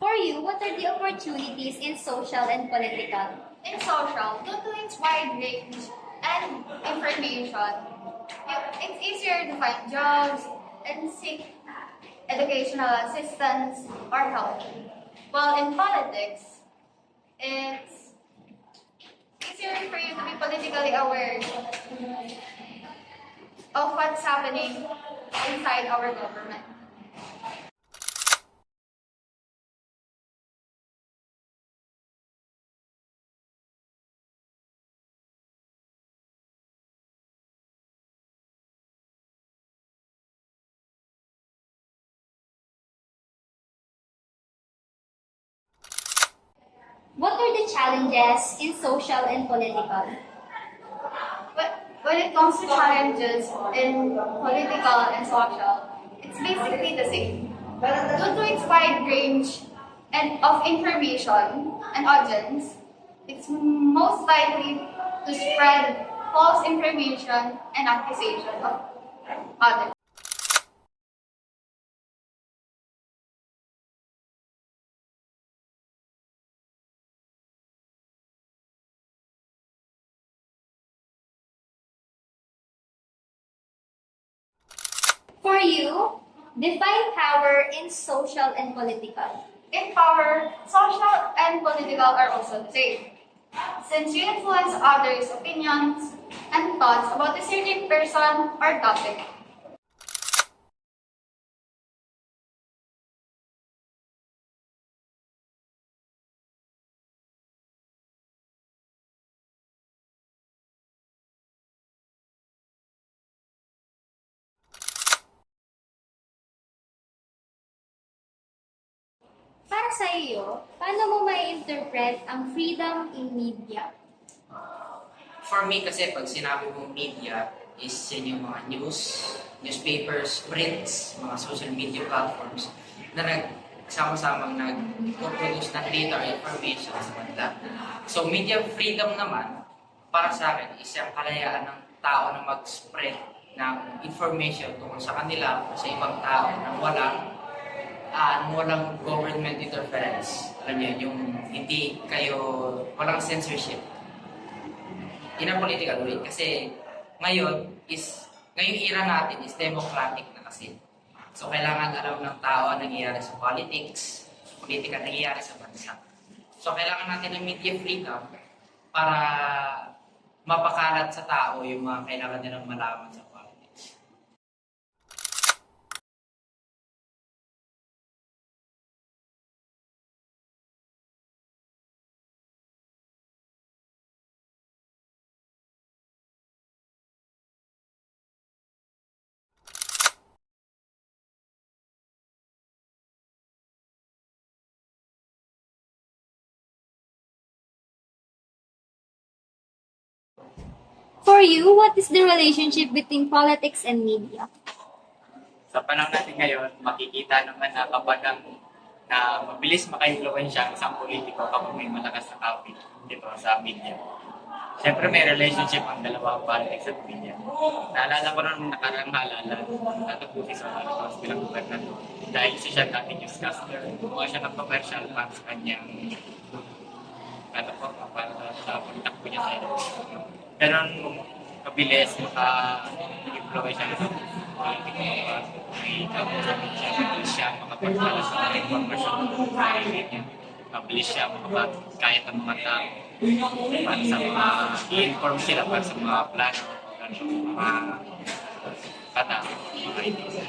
For you, what are the opportunities in social and political? In social, due to its wide range and information, it's easier to find jobs and seek educational assistance or help. While in politics, it's easier for you to be politically aware of what's happening inside our government. What are the challenges in social and political? When it comes to challenges in political and social, it's basically the same. Due to its wide range and of information and audience, it's most likely to spread false information and accusation of others. For you, define power in social and political. In power, social and political are also the same. Since you influence others' opinions and thoughts about a certain person or topic. Para sa iyo, paano mo mai-interpret ang freedom in media? For me kasi pag sinabi mong media is yun yung mga newspapers, prints, mga social media platforms na nagsama-samang nag-produce ng data or information sa kanila. So media freedom naman, para sa akin, is yung kalayaan ng tao na mag-spread ng information tungkol sa kanila o sa ibang tao nang walang government interference. Alam niyo, yung hindi kayo, walang censorship. In a political way. Kasi ngayong era natin is democratic na kasi. So kailangan alam ng tao ang nangyayari sa politics, politika nangyayari sa bansa. So kailangan natin ng media freedom para mapakalat sa tao yung mga kailangan nilang malaman sa politics. For you, what is the relationship between politics and media? Sa panahon natin ngayon, makikita naman na na mabilis maka-influensya ang isang politiko kapag may malakas na copy dito sa media. Siyempre may relationship ang dalawa, politics at media. Naalala ko nung nakaraang halalan, natagputi sa Marcos bilang gobernador. Dahil siya dating newscaster, gumawa siya ng commercial para sa kanyang para sa pagtakbo niya sa eleksyon. Ganon kabilis maka-influensya ng politiko kapag may kausapin siya. Mabilis siya makapagpala sa mga information sa media. Mabilis siya makapagkayat ng mga tao para sa mga i-inform sila para sa mga plano mga kata, mga ideas.